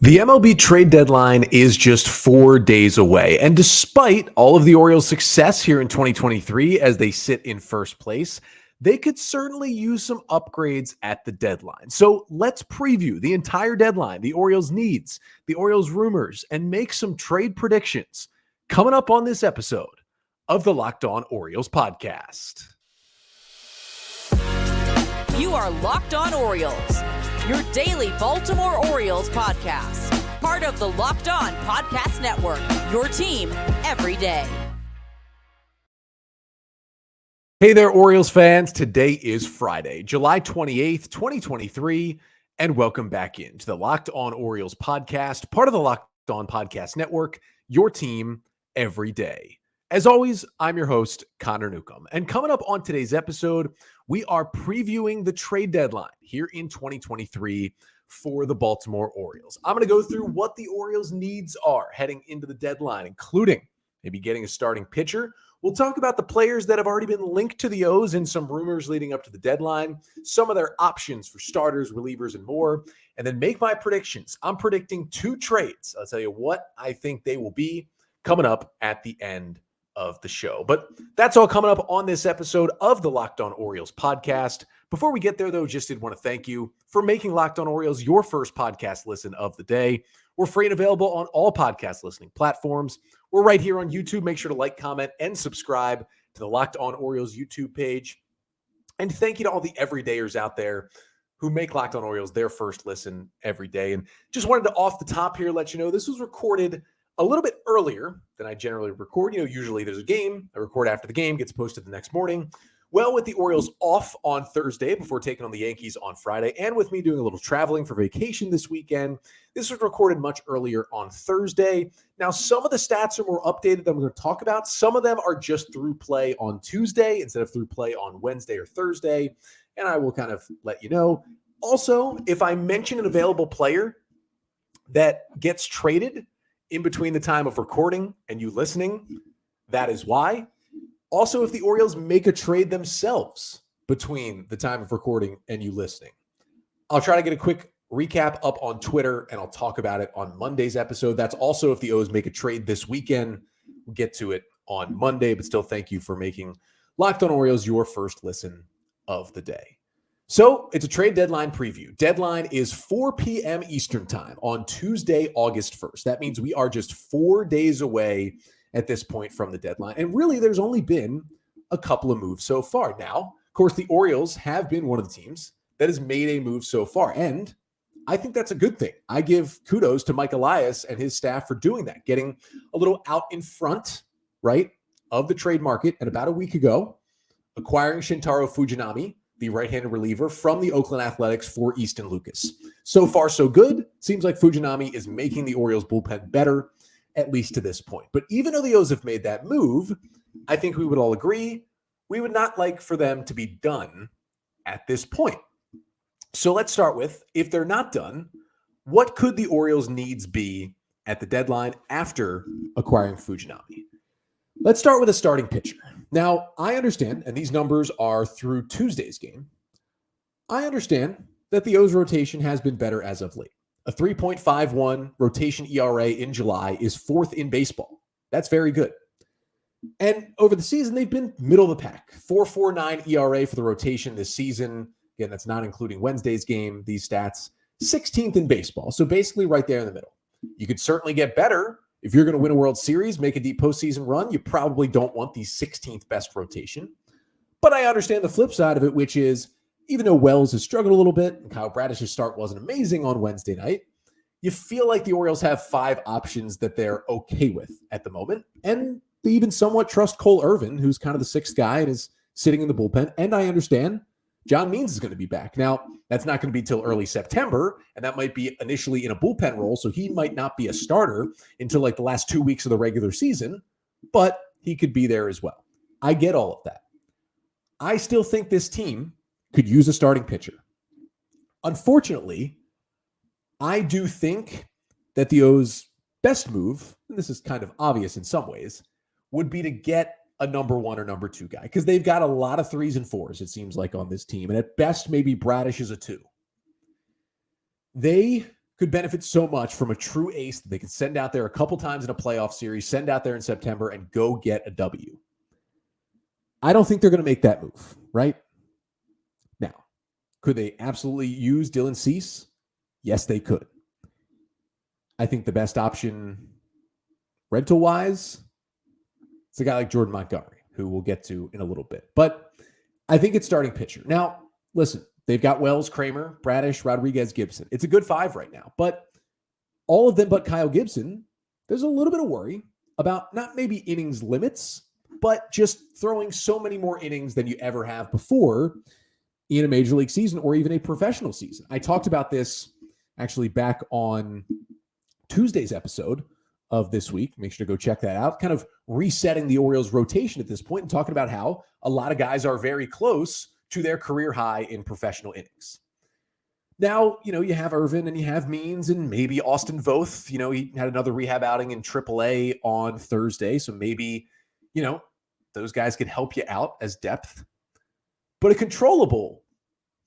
The MLB trade deadline is just 4 days away, and despite all of the Orioles' success here in 2023 as they sit in first place, they could certainly use some upgrades at the deadline. So let's preview the entire deadline, the Orioles' needs, the Orioles' rumors, and make some trade predictions coming up on this episode of the Locked On Orioles podcast. You are Locked On Orioles, your daily Baltimore Orioles podcast. Part of the Locked On Podcast Network, your team every day. Hey there, Orioles fans. Today is Friday, July 28th, 2023, and welcome back into the Locked On Orioles podcast, part of the Locked On Podcast Network, your team every day. As always, I'm your host, Connor Newcomb, and coming up on today's episode, we are previewing the trade deadline here in 2023 for the Baltimore Orioles. I'm going to go through what the Orioles' needs are heading into the deadline, including maybe getting a starting pitcher. We'll talk about the players that have already been linked to the O's and some rumors leading up to the deadline, some of their options for starters, relievers, and more, and then make my predictions. I'm predicting 2 trades. I'll tell you what I think they will be coming up at the end of the show. But that's all coming up on this episode of the Locked On Orioles podcast. Before we get there, though, just did want to thank you for making Locked On Orioles your first podcast listen of the day. We're free and available on all podcast listening platforms. We're right here on YouTube. Make sure to like, comment, and subscribe to the Locked On Orioles YouTube page. And thank you to all the everydayers out there who make Locked On Orioles their first listen every day. And just wanted to, off the top here, let you know this was recorded a little bit earlier than I generally record. Usually there's a game. I record after the game, gets posted the next morning. Well, with the Orioles off on Thursday before taking on the Yankees on Friday, and with me doing a little traveling for vacation this weekend, this was recorded much earlier on Thursday. Now, some of the stats are more updated than we're going to talk about. Some of them are just through play on Tuesday instead of through play on Wednesday or Thursday, and I will kind of let you know. Also, if I mention an available player that gets traded in between the time of recording and you listening, that is why. Also, if the Orioles make a trade themselves between the time of recording and you listening, I'll try to get a quick recap up on Twitter and I'll talk about it on Monday's episode. That's also if the O's make a trade this weekend. We'll get to it on Monday, but still thank you for making Locked On Orioles your first listen of the day. So it's a trade deadline preview. Deadline is 4 p.m. Eastern time on Tuesday, August 1st. That means we are just 4 days away at this point from the deadline. And really, there's only been a couple of moves so far. Now, of course, the Orioles have been one of the teams that has made a move so far. And I think that's a good thing. I give kudos to Mike Elias and his staff for doing that, getting a little out in front, right, of the trade market. And about a week ago, acquiring Shintaro Fujinami, the right-handed reliever from the Oakland Athletics for Easton Lucas. So far, so good. Seems like Fujinami is making the Orioles bullpen better, at least to this point. But even though the O's have made that move, I think we would all agree we would not like for them to be done at this point. So let's start with, if they're not done, what could the Orioles' needs be at the deadline after acquiring Fujinami? Let's start with a starting pitcher. Now, I understand, and these numbers are through Tuesday's game, I understand that the O's rotation has been better as of late. A 3.51 rotation ERA in July is 4th in baseball. That's very good. And over the season, they've been middle of the pack. 4.49 ERA for the rotation this season. Again, that's not including Wednesday's game, these stats. 16th in baseball, so basically right there in the middle. You could certainly get better. If you're going to win a World Series, make a deep postseason run, you probably don't want the 16th best rotation. But I understand the flip side of it, which is, even though Wells has struggled a little bit, and Kyle Bradish's start wasn't amazing on Wednesday night, you feel like the Orioles have 5 options that they're okay with at the moment. And they even somewhat trust Cole Irvin, who's kind of the 6th guy and is sitting in the bullpen. And I understand John Means is going to be back. Now, that's not going to be till early September, and that might be initially in a bullpen role, so he might not be a starter until like the last 2 weeks of the regular season, but he could be there as well. I get all of that. I still think this team could use a starting pitcher. Unfortunately, I do think that the O's best move, and this is kind of obvious in some ways, would be to get a number 1 or number 2 guy, because they've got a lot of 3s and 4s, it seems like, on this team. And at best, maybe Bradish is a 2. They could benefit so much from a true ace that they can send out there a couple times in a playoff series, send out there in September, and go get a W. I don't think they're going to make that move, right? Now, could they absolutely use Dylan Cease? Yes, they could. I think the best option rental-wise, it's a guy like Jordan Montgomery, who we'll get to in a little bit. But I think it's starting pitcher. Now, listen, they've got Wells, Kramer, Bradish, Rodriguez, Gibson. It's a good five right now. But all of them but Kyle Gibson, there's a little bit of worry about not maybe innings limits, but just throwing so many more innings than you ever have before in a major league season or even a professional season. I talked about this actually back on Tuesday's episode of this week. Make sure to go check that out. Kind of resetting the Orioles rotation at this point and talking about how a lot of guys are very close to their career high in professional innings. Now, you have Irvin and you have Means and maybe Austin Voth. He had another rehab outing in AAA on Thursday. So maybe, those guys could help you out as depth. But a controllable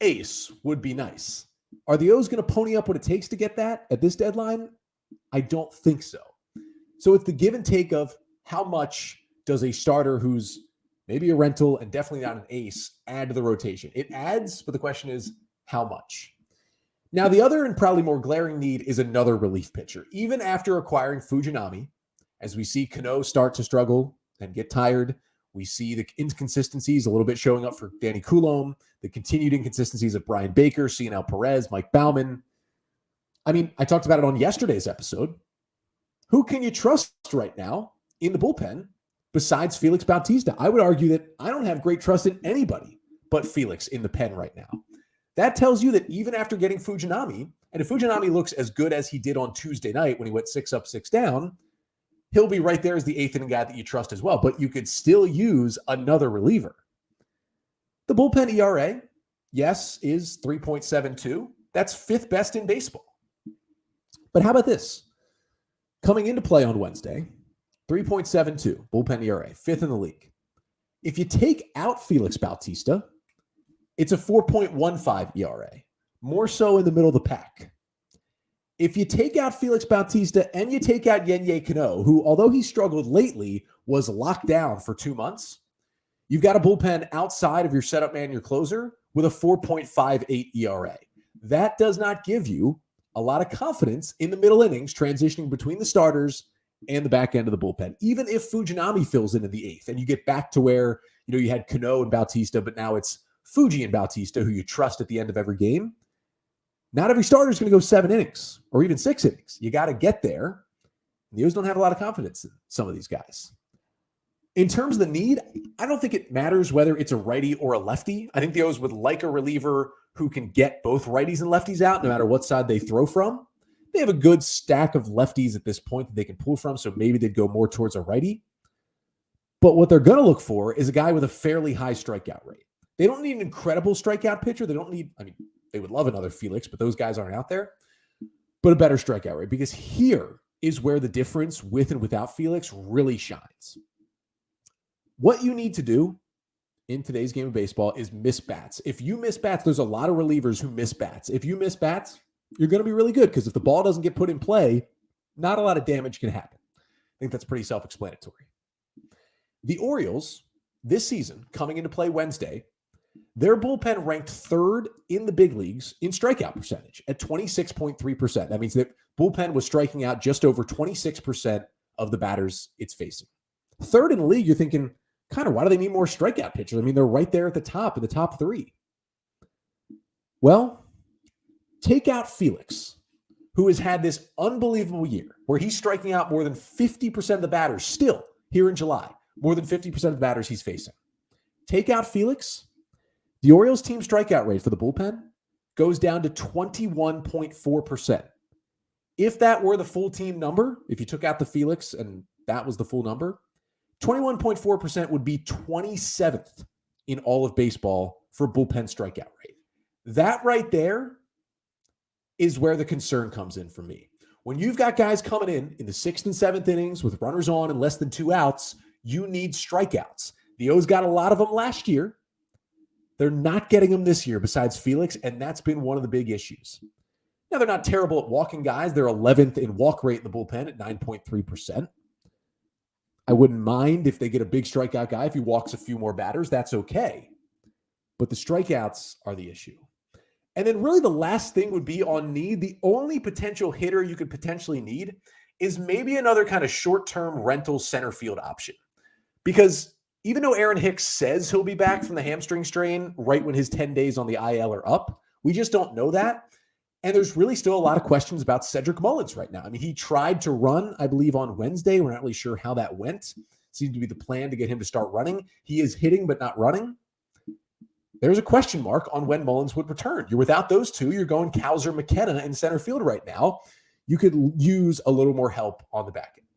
ace would be nice. Are the O's going to pony up what it takes to get that at this deadline? I don't think so. So it's the give and take of how much does a starter who's maybe a rental and definitely not an ace add to the rotation? It adds, but the question is how much? Now, the other and probably more glaring need is another relief pitcher. Even after acquiring Fujinami, as we see Cano start to struggle and get tired, we see the inconsistencies a little bit showing up for Danny Coulomb, the continued inconsistencies of Brian Baker, Cionel Perez, Mike Baumann. I mean, I talked about it on yesterday's episode. Who can you trust right now in the bullpen besides Felix Bautista? I would argue that I don't have great trust in anybody but Felix in the pen right now. That tells you that even after getting Fujinami, and if Fujinami looks as good as he did on Tuesday night when he went 6 up, 6 down, he'll be right there as the eighth inning guy that you trust as well. But you could still use another reliever. The bullpen ERA, yes, is 3.72. That's fifth best in baseball. But how about this? Coming into play on Wednesday, 3.72 bullpen ERA, fifth in the league. If you take out Felix Bautista, it's a 4.15 ERA, more so in the middle of the pack. If you take out Felix Bautista and you take out Yenye Cano, who, although he struggled lately, was locked down for 2 months, you've got a bullpen outside of your setup man, your closer, with a 4.58 ERA. That does not give you a lot of confidence in the middle innings, transitioning between the starters and the back end of the bullpen. Even if Fujinami fills in the eighth and you get back to where, you had Cano and Bautista, but now it's Fuji and Bautista who you trust at the end of every game. Not every starter is going to go 7 innings or even 6 innings. You got to get there. The O's don't have a lot of confidence in some of these guys. In terms of the need, I don't think it matters whether it's a righty or a lefty. I think the O's would like a reliever who can get both righties and lefties out no matter what side they throw from. They have a good stack of lefties at this point that they can pull from, so maybe they'd go more towards a righty. But what they're going to look for is a guy with a fairly high strikeout rate. They don't need an incredible strikeout pitcher. They would love another Felix, but those guys aren't out there. But a better strikeout rate, because here is where the difference with and without Felix really shines. What you need to do in today's game of baseball is miss bats. If you miss bats, there's a lot of relievers who miss bats. If you miss bats, you're going to be really good, because if the ball doesn't get put in play, not a lot of damage can happen. I think that's pretty self-explanatory. The Orioles, this season, coming into play Wednesday, their bullpen ranked third in the big leagues in strikeout percentage at 26.3%. That means that bullpen was striking out just over 26% of the batters it's facing. Third in the league, you're thinking, kind of, why do they need more strikeout pitchers? I mean, they're right there at the top, in the top 3. Well, take out Felix, who has had this unbelievable year where he's striking out more than 50% of the batters still here in July, more than 50% of the batters he's facing. Take out Felix, the Orioles team strikeout rate for the bullpen goes down to 21.4%. If that were the full team number, if you took out the Felix and that was the full number, 21.4% would be 27th in all of baseball for bullpen strikeout rate. That right there is where the concern comes in for me. When you've got guys coming in the 6th and 7th innings with runners on and less than 2 outs, you need strikeouts. The O's got a lot of them last year. They're not getting them this year besides Felix, and that's been one of the big issues. Now, they're not terrible at walking guys. They're 11th in walk rate in the bullpen at 9.3%. I wouldn't mind if they get a big strikeout guy. If he walks a few more batters, that's okay. But the strikeouts are the issue. And then really the last thing would be on need. The only potential hitter you could potentially need is maybe another kind of short-term rental center field option. Because even though Aaron Hicks says he'll be back from the hamstring strain right when his 10 days on the IL are up, we just don't know that. And there's really still a lot of questions about Cedric Mullins right now. I mean, he tried to run, I believe, on Wednesday. We're not really sure how that went. Seemed to be the plan to get him to start running. He is hitting but not running. There's a question mark on when Mullins would return. You're without those two. You're going Kowser McKenna in center field right now. You could use a little more help on the back end.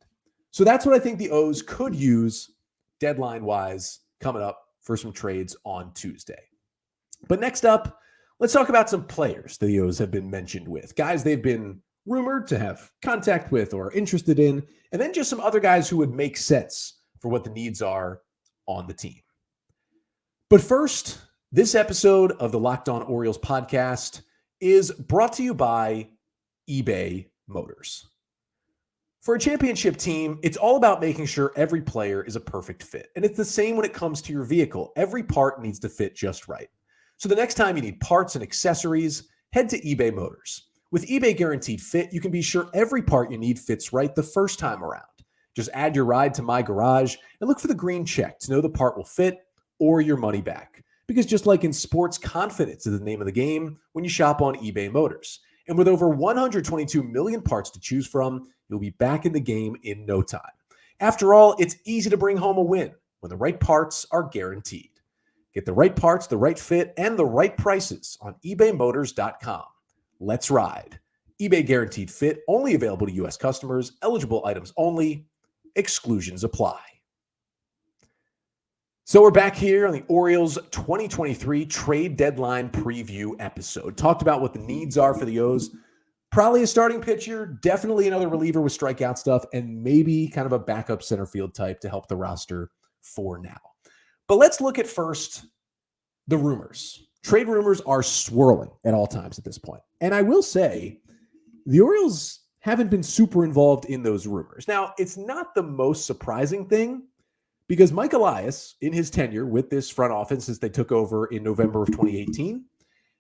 So that's what I think the O's could use deadline-wise coming up for some trades on Tuesday. But next up, let's talk about some players the O's have been mentioned with. Guys they've been rumored to have contact with or interested in, and then just some other guys who would make sense for what the needs are on the team. But first, this episode of the Locked On Orioles podcast is brought to you by eBay Motors. For a championship team, it's all about making sure every player is a perfect fit. And it's the same when it comes to your vehicle. Every part needs to fit just right. So the next time you need parts and accessories, head to eBay Motors. With eBay Guaranteed Fit, you can be sure every part you need fits right the first time around. Just add your ride to My Garage and look for the green check to know the part will fit or your money back. Because just like in sports, confidence is the name of the game when you shop on eBay Motors. And with over 122 million parts to choose from, you'll be back in the game in no time. After all, it's easy to bring home a win when the right parts are guaranteed. Get the right parts, the right fit, and the right prices on ebaymotors.com. Let's ride. eBay Guaranteed Fit, only available to U.S. customers, eligible items only, exclusions apply. So we're back here on the Orioles 2023 trade deadline preview episode. Talked about what the needs are for the O's. Probably a starting pitcher, definitely another reliever with strikeout stuff, and maybe kind of a backup center field type to help the roster for now. But let's look at first the rumors. Trade rumors are swirling at all times at this point. And I will say the Orioles haven't been super involved in those rumors. Now, it's not the most surprising thing because Mike Elias, in his tenure with this front office since they took over in November of 2018,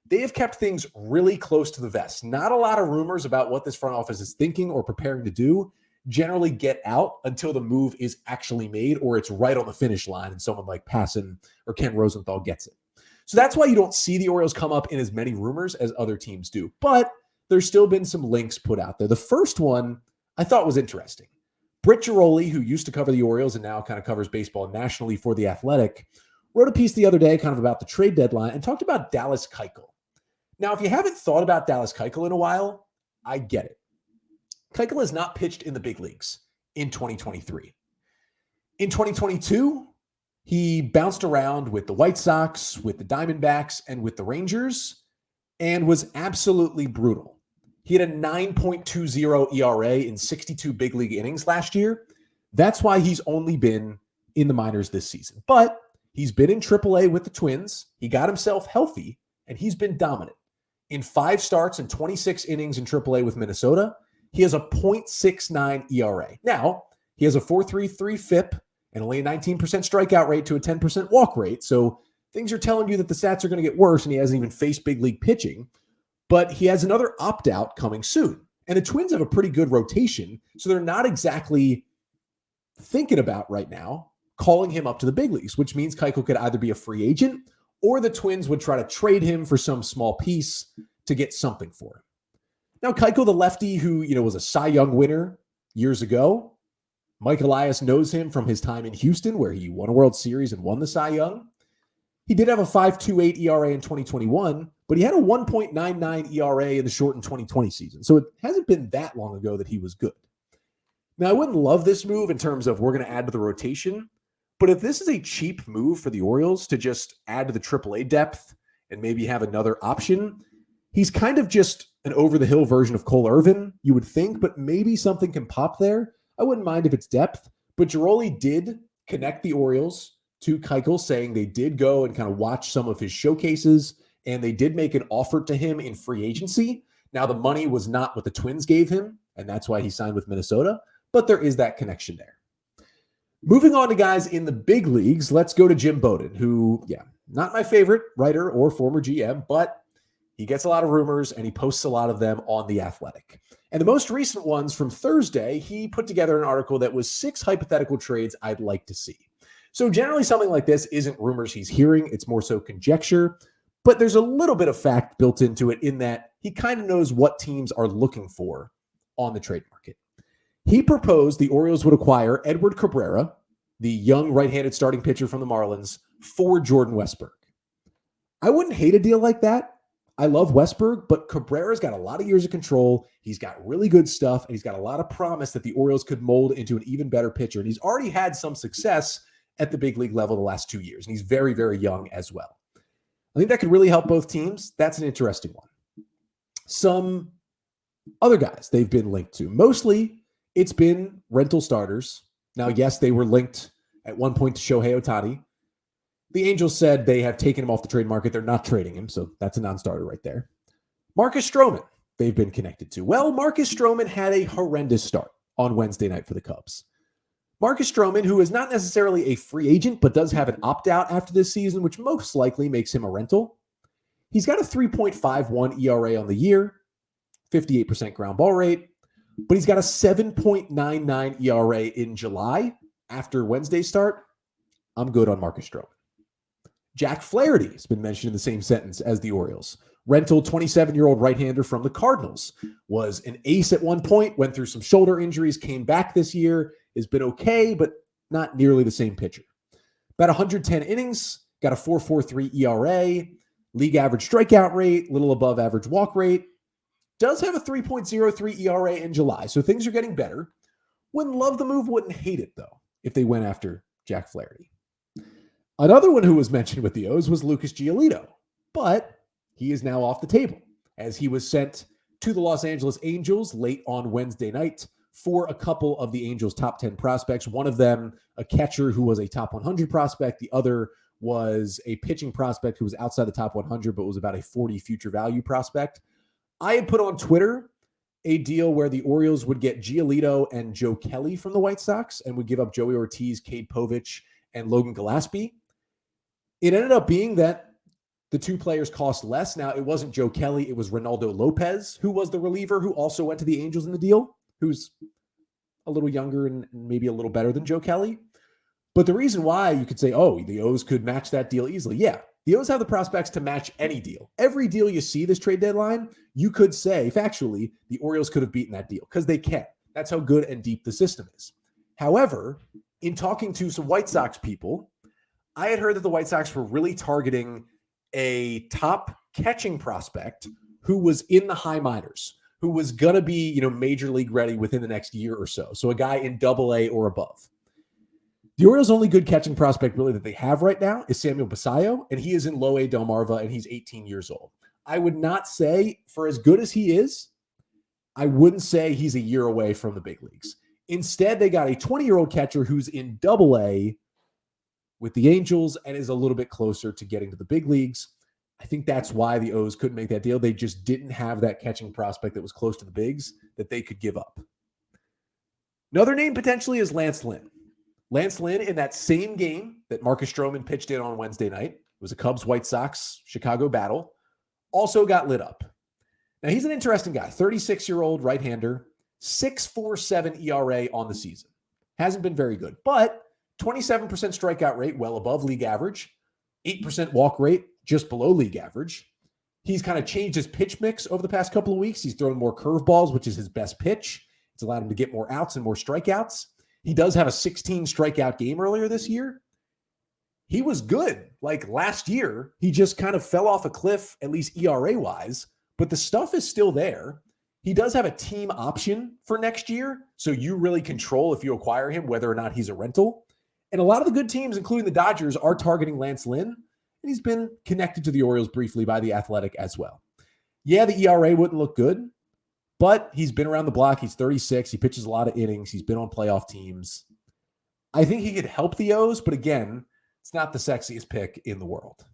they have kept things really close to the vest. Not a lot of rumors about what this front office is thinking or preparing to do generally get out until the move is actually made or it's right on the finish line and someone like Passan or Ken Rosenthal gets it. So that's why you don't see the Orioles come up in as many rumors as other teams do. But there's still been some links put out there. The first one I thought was interesting. Britt Giroli, who used to cover the Orioles and now kind of covers baseball nationally for The Athletic, wrote a piece the other day kind of about the trade deadline and talked about Dallas Keuchel. Now, if you haven't thought about Dallas Keuchel in a while, I get it. Keuchel has not pitched in the big leagues in 2023. In 2022, he bounced around with the White Sox, with the Diamondbacks, and with the Rangers, and was absolutely brutal. He had a 9.20 ERA in 62 big league innings last year. That's why he's only been in the minors this season. But he's been in AAA with the Twins. He got himself healthy, and he's been dominant. In 5 starts and 26 innings in AAA with Minnesota, he has a .69 ERA. Now, he has a 4.33 FIP and only a 19% strikeout rate to a 10% walk rate. So things are telling you that the stats are going to get worse, and he hasn't even faced big league pitching. But he has another opt-out coming soon. And the Twins have a pretty good rotation, so they're not exactly thinking about right now calling him up to the big leagues, which means Keuchel could either be a free agent or the Twins would try to trade him for some small piece to get something for him. Now, Keuchel, the lefty who, was a Cy Young winner years ago, Mike Elias knows him from his time in Houston where he won a World Series and won the Cy Young. He did have a 5.28 ERA in 2021, but he had a 1.99 ERA in the shortened 2020 season. So it hasn't been that long ago that he was good. Now, I wouldn't love this move in terms of we're going to add to the rotation, but if this is a cheap move for the Orioles to just add to the AAA depth and maybe have another option, he's kind of just an over-the-hill version of Cole Irvin, you would think, but maybe something can pop there. I wouldn't mind if it's depth, but Giroli did connect the Orioles to Keuchel, saying they did go and kind of watch some of his showcases, and they did make an offer to him in free agency. Now, the money was not what the Twins gave him, and that's why he signed with Minnesota, but there is that connection there. Moving on to guys in the big leagues, let's go to Jim Bowden, who, not my favorite writer or former GM, but he gets a lot of rumors and he posts a lot of them on The Athletic. And the most recent ones from Thursday, he put together an article that was 6 hypothetical trades I'd like to see. So generally something like this isn't rumors he's hearing, it's more so conjecture, but there's a little bit of fact built into it in that he kind of knows what teams are looking for on the trade market. He proposed the Orioles would acquire Edward Cabrera, the young right-handed starting pitcher from the Marlins, for Jordan Westburg. I wouldn't hate a deal like that. I love Westburg, but Cabrera's got a lot of years of control. He's got really good stuff, and he's got a lot of promise that the Orioles could mold into an even better pitcher. And he's already had some success at the big league level the last 2 years, and he's very, very young as well. I think that could really help both teams. That's an interesting one. Some other guys they've been linked to. Mostly, it's been rental starters. Now, yes, they were linked at one point to Shohei Ohtani. The Angels said they have taken him off the trade market. They're not trading him, so that's a non-starter right there. Marcus Stroman, they've been connected to. Well, Marcus Stroman had a horrendous start on Wednesday night for the Cubs. Marcus Stroman, who is not necessarily a free agent, but does have an opt-out after this season, which most likely makes him a rental. He's got a 3.51 ERA on the year, 58% ground ball rate, but he's got a 7.99 ERA in July after Wednesday's start. I'm good on Marcus Stroman. Jack Flaherty has been mentioned in the same sentence as the Orioles. Rental 27-year-old right-hander from the Cardinals. Was an ace at one point, went through some shoulder injuries, came back this year, has been okay, but not nearly the same pitcher. About 110 innings, got a 4.43 ERA, league average strikeout rate, little above average walk rate. Does have a 3.03 ERA in July, so things are getting better. Wouldn't love the move, wouldn't hate it, though, if they went after Jack Flaherty. Another one who was mentioned with the O's was Lucas Giolito, but he is now off the table as he was sent to the Los Angeles Angels late on Wednesday night for a couple of the Angels' top 10 prospects. One of them, a catcher who was a top 100 prospect. The other was a pitching prospect who was outside the top 100, but was about a 40 future value prospect. I had put on Twitter a deal where the Orioles would get Giolito and Joe Kelly from the White Sox and would give up Joey Ortiz, Cade Povich, and Logan Gillespie. It ended up being that the two players cost less. Now, it wasn't Joe Kelly. It was Ronaldo Lopez, who was the reliever who also went to the Angels in the deal, who's a little younger and maybe a little better than Joe Kelly. But the reason why you could say, oh, the O's could match that deal easily. Yeah, the O's have the prospects to match any deal. Every deal you see this trade deadline, you could say, factually, the Orioles could have beaten that deal because they can. That's how good and deep the system is. However, in talking to some White Sox people, I had heard that the White Sox were really targeting a top catching prospect who was in the high minors, who was going to be, major league ready within the next year or so. So a guy in AA or above. The Orioles' only good catching prospect really that they have right now is Samuel Basallo, and he is in low A Delmarva, and he's 18 years old. I would not say, for as good as he is, I wouldn't say he's a year away from the big leagues. Instead, they got a 20-year-old catcher who's in AA with the Angels and is a little bit closer to getting to the big leagues. I think that's why the O's couldn't make that deal. They just didn't have that catching prospect that was close to the bigs that they could give up. Another name potentially is Lance Lynn. Lance Lynn, in that same game that Marcus Stroman pitched in on Wednesday night, it was a Cubs-White Sox Chicago battle, also got lit up. Now, he's an interesting guy, 36-year-old right-hander, 6.47 ERA on the season. Hasn't been very good, but 27% strikeout rate, well above league average, 8% walk rate, just below league average. He's kind of changed his pitch mix over the past couple of weeks. He's thrown more curveballs, which is his best pitch. It's allowed him to get more outs and more strikeouts. He does have a 16 strikeout game earlier this year. He was good. Like last year, he just kind of fell off a cliff, at least ERA-wise, but the stuff is still there. He does have a team option for next year, so you really control if you acquire him, whether or not he's a rental. And a lot of the good teams, including the Dodgers, are targeting Lance Lynn, and he's been connected to the Orioles briefly by The Athletic as well. Yeah, the ERA wouldn't look good, but he's been around the block. He's 36. He pitches a lot of innings. He's been on playoff teams. I think he could help the O's, but again, it's not the sexiest pick in the world.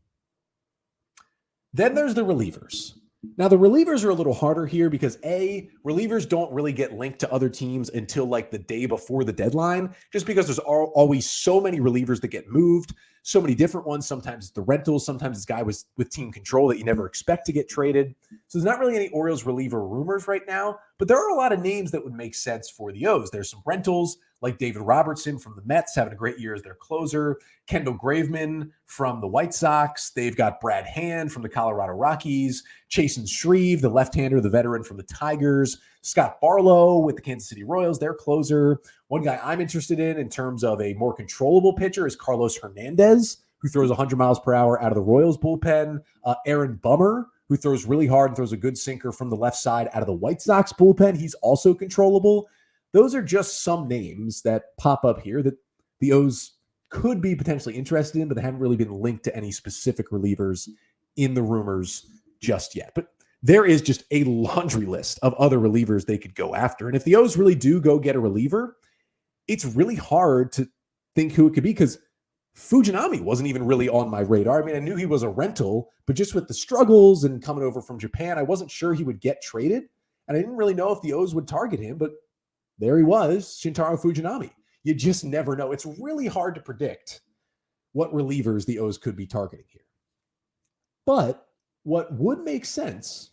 Then there's the relievers. Now, the relievers are a little harder here because relievers don't really get linked to other teams until like the day before the deadline, just because there's always so many relievers that get moved, so many different ones. Sometimes it's the rentals, sometimes it's guys with team control that you never expect to get traded. So there's not really any Orioles reliever rumors right now, but there are a lot of names that would make sense for the O's. There's some rentals like David Robertson from the Mets having a great year as their closer, Kendall Graveman from the White Sox. They've got Brad Hand from the Colorado Rockies, Chasen Shreve, the left-hander, the veteran from the Tigers, Scott Barlow with the Kansas City Royals, their closer. One guy I'm interested in terms of a more controllable pitcher is Carlos Hernandez, who throws 100 miles per hour out of the Royals bullpen. Aaron Bummer, who throws really hard and throws a good sinker from the left side out of the White Sox bullpen. He's also controllable. Those are just some names that pop up here that the O's could be potentially interested in, but they haven't really been linked to any specific relievers in the rumors just yet. But there is just a laundry list of other relievers they could go after. And if the O's really do go get a reliever, it's really hard to think who it could be because Fujinami wasn't even really on my radar. I mean, I knew he was a rental, but just with the struggles and coming over from Japan, I wasn't sure he would get traded. And I didn't really know if the O's would target him, but there he was, Shintaro Fujinami. You just never know. It's really hard to predict what relievers the O's could be targeting here. But what would make sense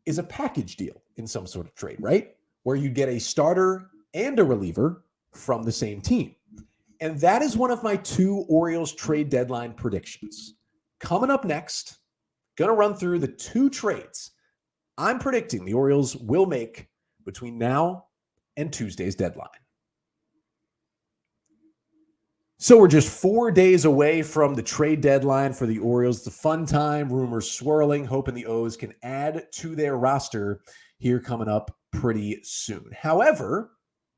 is a package deal in some sort of trade, right? Where you get a starter and a reliever from the same team. And that is one of my 2 Orioles trade deadline predictions. Coming up next, going to run through the 2 trades I'm predicting the Orioles will make between now and Tuesday's deadline. So we're just 4 days away from the trade deadline for the Orioles. The fun time, rumors swirling, hoping the O's can add to their roster here coming up pretty soon. However,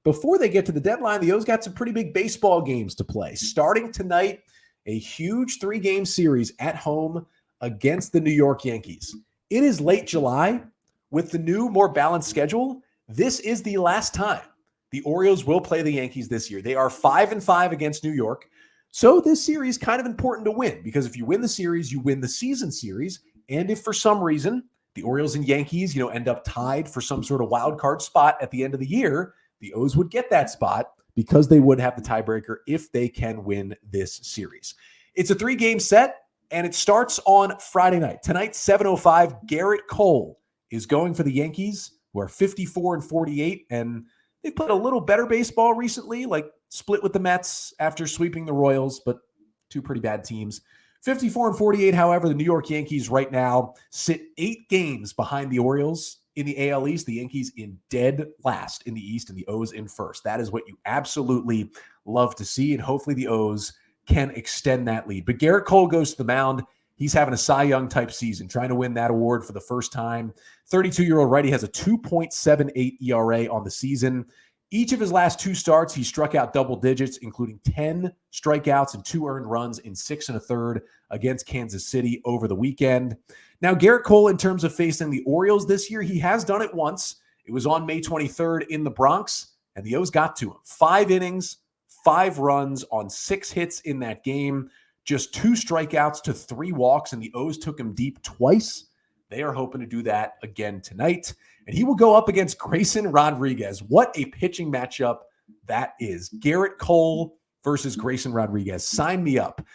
before they get to the deadline, the O's got some pretty big baseball games to play. Starting tonight, a huge 3-game series at home against the New York Yankees. It is late July. With the new, more balanced schedule, this is the last time the Orioles will play the Yankees this year. They are 5-5 against New York. So this series is kind of important to win because if you win the series, you win the season series. And if for some reason the Orioles and Yankees, end up tied for some sort of wild card spot at the end of the year, the O's would get that spot because they would have the tiebreaker if they can win this series. It's a 3-game set and it starts on Friday night. Tonight, 7:05, Garrett Cole is going for the Yankees, who are 54-48, and they've played a little better baseball recently, like split with the Mets after sweeping the Royals, but 2 pretty bad teams. 54-48, however, the New York Yankees right now sit 8 games behind the Orioles in the AL East. The Yankees in dead last in the East and the O's in first. That is what you absolutely love to see, and hopefully the O's can extend that lead. But Garrett Cole goes to the mound. He's having a Cy Young type season, trying to win that award for the first time. 32-year-old righty has a 2.78 ERA on the season. Each of his last 2 starts, he struck out double digits, including 10 strikeouts and 2 earned runs in 6 1/3 against Kansas City over the weekend. Now, Garrett Cole, in terms of facing the Orioles this year, he has done it once. It was on May 23rd in the Bronx, and the O's got to him. 5 innings, 5 runs on 6 hits in that game. Just 2 strikeouts to 3 walks, and the O's took him deep twice. They are hoping to do that again tonight. And he will go up against Grayson Rodriguez. What a pitching matchup that is. Garrett Cole versus Grayson Rodriguez. Sign me up.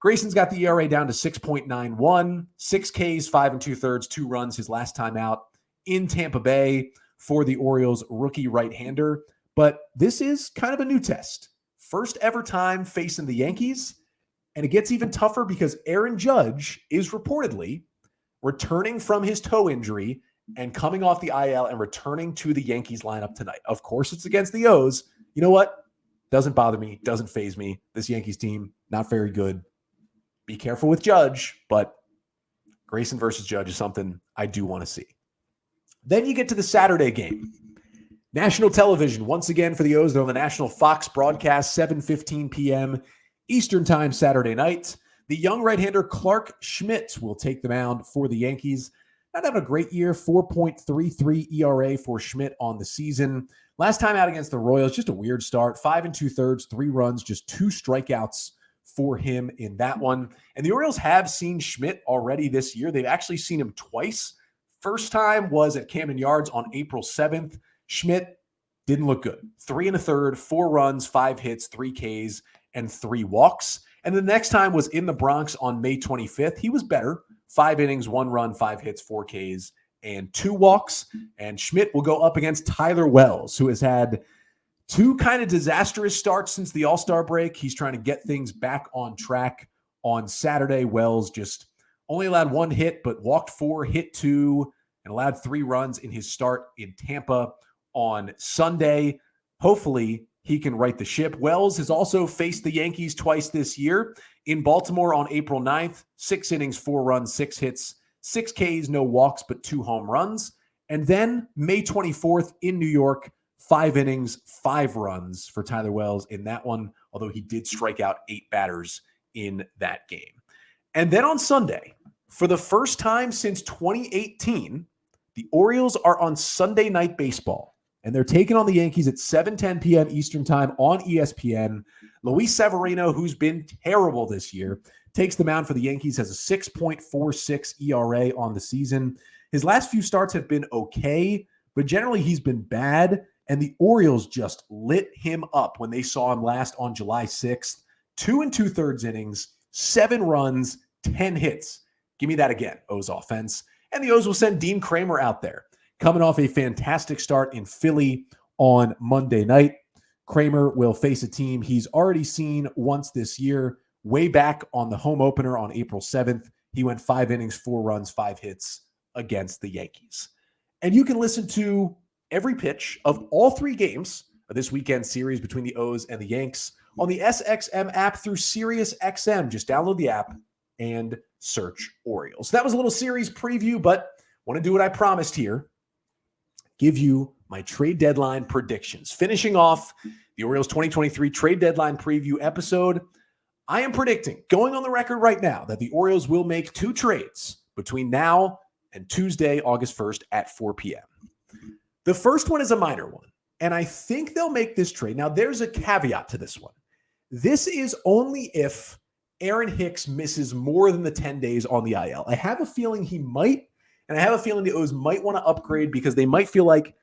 Grayson's got the ERA down to 6.91, 6 Ks, 5 2/3, 2 runs his last time out in Tampa Bay for the Orioles rookie right-hander. But this is kind of a new test. First ever time facing the Yankees. And it gets even tougher because Aaron Judge is reportedly returning from his toe injury and coming off the IL and returning to the Yankees lineup tonight. Of course, it's against the O's. You know what? Doesn't bother me. Doesn't faze me. This Yankees team, not very good. Be careful with Judge, but Grayson versus Judge is something I do want to see. Then you get to the Saturday game. National television, once again for the O's. They're on the national Fox broadcast, 7:15 p.m. Eastern time Saturday night. The young right-hander Clark Schmidt will take the mound for the Yankees. Not having a great year, 4.33 ERA for Schmidt on the season. Last time out against the Royals, just a weird start. 5 2/3, 3 runs, just 2 strikeouts for him in that one. And the Orioles have seen Schmidt already this year. They've actually seen him twice First time was at Camden Yards on April 7th. Schmidt didn't look good. 3 1/3, 4 runs, 5 hits, 3 Ks, and 3 walks. And the next time was in the Bronx on May 25th. He was better. 5 innings, 1 run, 5 hits, 4 Ks, and 2 walks. And Schmidt will go up against Tyler Wells, who has had 2 kind of disastrous starts since the All-Star break. He's trying to get things back on track. On Saturday, Wells just only allowed 1 hit, but walked 4, hit 2, and allowed 3 runs in his start in Tampa on Sunday. Hopefully, he can right the ship. Wells has also faced the Yankees twice this year. In Baltimore on April 9th, 6 innings, 4 runs, 6 hits, 6 Ks, no walks, but 2 home runs. And then May 24th in New York, 5 innings, 5 runs for Tyler Wells in that one, although he did strike out 8 batters in that game. And then on Sunday, for the first time since 2018, the Orioles are on Sunday Night Baseball, and they're taking on the Yankees at 7:10 p.m. Eastern Time on ESPN. Luis Severino, who's been terrible this year, takes the mound for the Yankees, has a 6.46 ERA on the season. His last few starts have been okay, but generally he's been bad, and the Orioles just lit him up when they saw him last on July 6th. 2 2/3 innings, 7 runs, 10 hits. Give me that again, O's offense. And the O's will send Dean Kramer out there, coming off a fantastic start in Philly on Monday night. Kramer will face a team he's already seen once this year, way back on the home opener on April 7th. He went 5 innings, 4 runs, 5 hits against the Yankees. And you can listen to every pitch of all 3 games of this weekend series between the O's and the Yanks on the SXM app through SiriusXM. Just download the app and search Orioles. That was a little series preview, but want to do what I promised here. Give you my trade deadline predictions. Finishing off the Orioles 2023 trade deadline preview episode, I am predicting, going on the record right now, that the Orioles will make 2 trades between now and Tuesday, August 1st at 4 p.m. The first one is a minor one, and I think they'll make this trade. Now, there's a caveat to this one. This is only if Aaron Hicks misses more than the 10 days on the IL. I have a feeling he might, and I have a feeling the O's might want to upgrade because they might feel like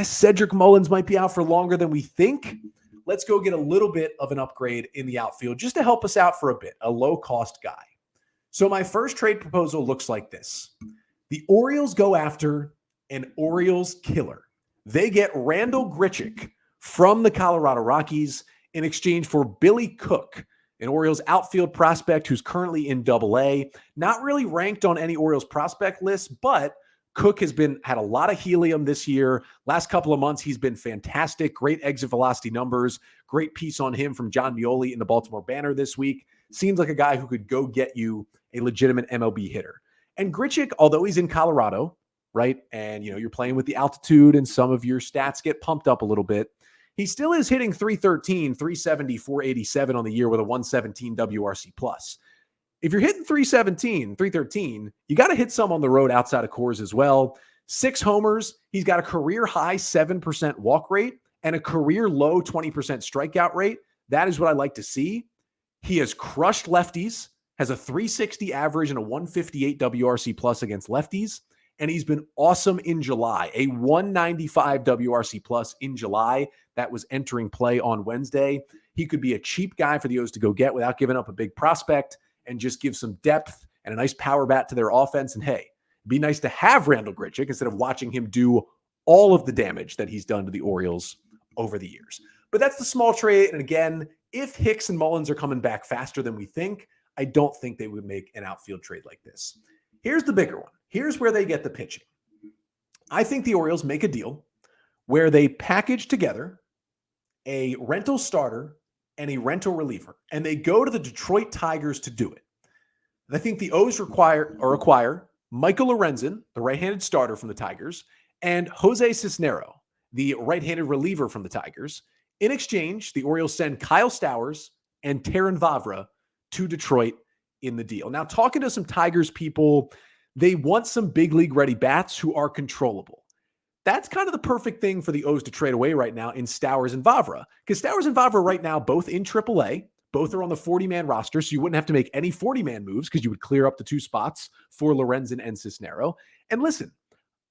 Cedric Mullins might be out for longer than we think. Let's go get a little bit of an upgrade in the outfield just to help us out for a bit, a low-cost guy. So my first trade proposal looks like this. The Orioles go after an Orioles killer. They get Randall Grichuk from the Colorado Rockies in exchange for Billy Cook, an Orioles outfield prospect who's currently in Double-A. Not really ranked on any Orioles prospect list, but Cook has had a lot of helium this year. Last couple of months, he's been fantastic. Great exit velocity numbers. Great piece on him from John Mioli in the Baltimore Banner this week. Seems like a guy who could go get you a legitimate MLB hitter. And Grichuk, although he's in Colorado, right? And, you're playing with the altitude and some of your stats get pumped up a little bit. He still is hitting 313, 370, 487 on the year with a 117 WRC plus. If you're hitting 317, 313, you got to hit some on the road outside of Coors as well. 6 homers. He's got a career high 7% walk rate and a career low 20% strikeout rate. That is what I like to see. He has crushed lefties, has a 360 average and a 158 WRC plus against lefties. And he's been awesome in July, a 195 WRC plus in July. That was entering play on Wednesday. He could be a cheap guy for the O's to go get without giving up a big prospect and just give some depth and a nice power bat to their offense. And hey, it'd be nice to have Randall Grichuk instead of watching him do all of the damage that he's done to the Orioles over the years. But that's the small trade. And again, if Hicks and Mullins are coming back faster than we think, I don't think they would make an outfield trade like this. Here's the bigger one. Here's where they get the pitching. I think the Orioles make a deal where they package together a rental starter and a rental reliever, and they go to the Detroit Tigers to do it. I think the O's acquire Michael Lorenzen, the right-handed starter from the Tigers, and Jose Cisnero, the right-handed reliever from the Tigers. In exchange, the Orioles send Kyle Stowers and Terrin Vavra to Detroit in the deal. Now, talking to some Tigers people, they want some big league ready bats who are controllable. That's kind of the perfect thing for the O's to trade away right now in Stowers and Vavra, because Stowers and Vavra right now, both in AAA, both are on the 40-man roster, so you wouldn't have to make any 40-man moves because you would clear up the 2 spots for Lorenzen and Cisnero. And listen,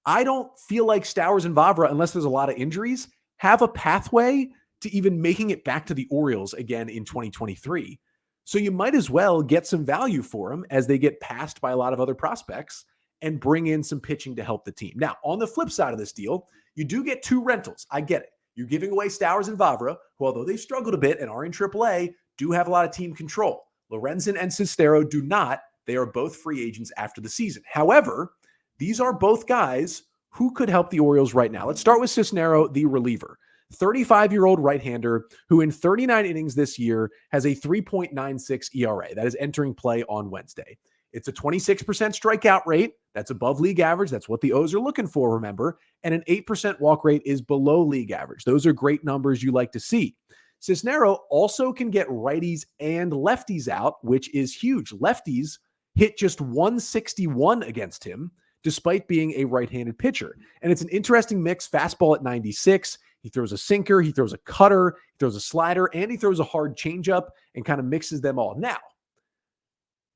I don't feel like Stowers and Vavra, unless there's a lot of injuries, have a pathway to even making it back to the Orioles again in 2023. So you might as well get some value for them as they get passed by a lot of other prospects and bring in some pitching to help the team. Now, on the flip side of this deal, you do get 2 rentals. I get it. You're giving away Stowers and Vavra, who, although they've struggled a bit and are in AAA, do have a lot of team control. Lorenzen and Cisnero do not. They are both free agents after the season. However, these are both guys who could help the Orioles right now. Let's start with Cisnero, the reliever. 35-year-old right-hander who in 39 innings this year has a 3.96 ERA. That is entering play on Wednesday. It's a 26% strikeout rate. That's above league average. That's what the O's are looking for, remember. And an 8% walk rate is below league average. Those are great numbers you like to see. Cisnero also can get righties and lefties out, which is huge. Lefties hit just 161 against him, despite being a right-handed pitcher. And it's an interesting mix. Fastball at 96. He throws a sinker, he throws a cutter, he throws a slider, and he throws a hard changeup and kind of mixes them all. Now,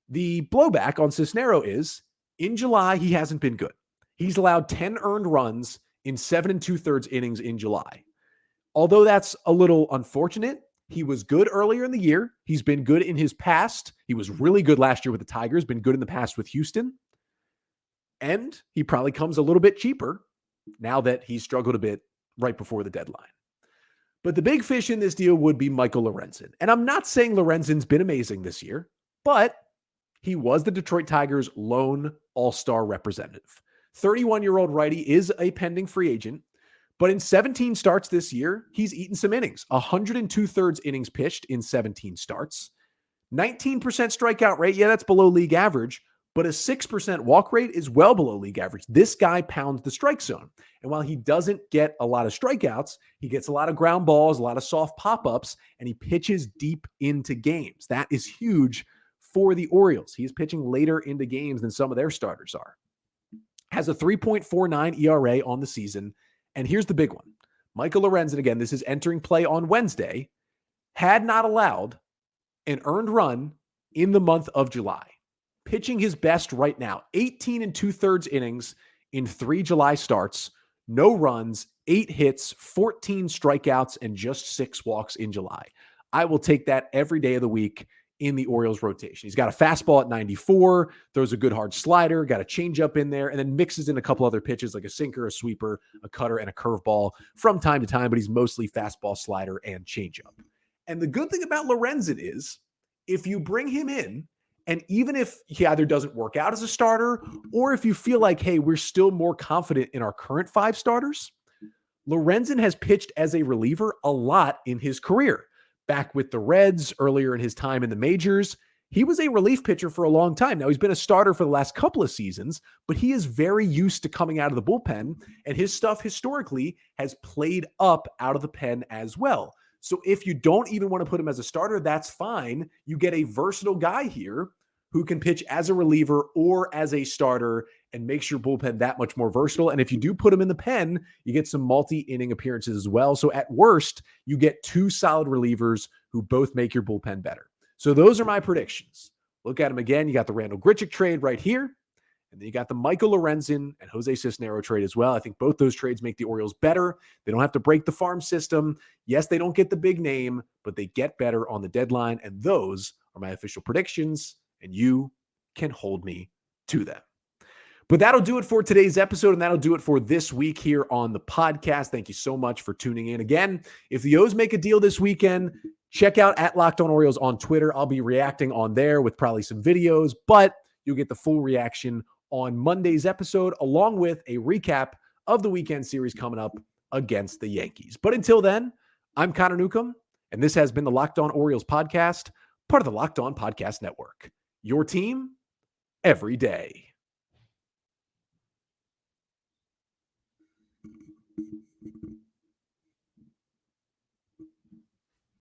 the blowback on Cisnero is, in July, he hasn't been good. He's allowed 10 earned runs in 7 2/3 innings in July. Although that's a little unfortunate, he was good earlier in the year. He's been good in his past. He was really good last year with the Tigers, been good in the past with Houston. And he probably comes a little bit cheaper now that he's struggled a bit right before the deadline. But the big fish in this deal would be Michael Lorenzen. And I'm not saying Lorenzen's been amazing this year, but he was the Detroit Tigers' lone all-star representative. 31-year-old righty is a pending free agent, but in 17 starts this year, he's eaten some innings. 100 2/3 innings pitched in 17 starts. 19% strikeout rate, yeah, that's below league average, but a 6% walk rate is well below league average. This guy pounds the strike zone. And while he doesn't get a lot of strikeouts, he gets a lot of ground balls, a lot of soft pop-ups, and he pitches deep into games. That is huge for the Orioles. He is pitching later into games than some of their starters are. Has a 3.49 ERA on the season. And here's the big one. Michael Lorenzen, again, this is entering play on Wednesday, had not allowed an earned run in the month of July. Pitching his best right now, 18 2/3 innings in 3 July starts, no runs, 8 hits, 14 strikeouts, and just 6 walks in July. I will take that every day of the week in the Orioles rotation. He's got a fastball at 94, throws a good hard slider, got a changeup in there, and then mixes in a couple other pitches like a sinker, a sweeper, a cutter, and a curveball from time to time, but he's mostly fastball, slider, and changeup. And the good thing about Lorenzen is if you bring him in, and even if he either doesn't work out as a starter, or if you feel like, hey, we're still more confident in our current 5 starters, Lorenzen has pitched as a reliever a lot in his career. Back with the Reds earlier in his time in the majors, he was a relief pitcher for a long time. Now, he's been a starter for the last couple of seasons, but he is very used to coming out of the bullpen, and his stuff historically has played up out of the pen as well. So if you don't even want to put him as a starter, that's fine. You get a versatile guy here who can pitch as a reliever or as a starter and makes your bullpen that much more versatile. And if you do put him in the pen, you get some multi-inning appearances as well. So at worst, you get 2 solid relievers who both make your bullpen better. So those are my predictions. Look at them again. You got the Randall Grichuk trade right here. And then you got the Michael Lorenzen and Jose Cisnero trade as well. I think both those trades make the Orioles better. They don't have to break the farm system. Yes, they don't get the big name, but they get better on the deadline. And those are my official predictions, and you can hold me to them. But that'll do it for today's episode, and that'll do it for this week here on the podcast. Thank you so much for tuning in. Again, if the O's make a deal this weekend, check out @LockedOnOrioles on Twitter. I'll be reacting on there with probably some videos, but you'll get the full reaction on Monday's episode, along with a recap of the weekend series coming up against the Yankees. But until then, I'm Connor Newcomb, and this has been the Locked On Orioles podcast, part of the Locked On Podcast Network. Your team every day.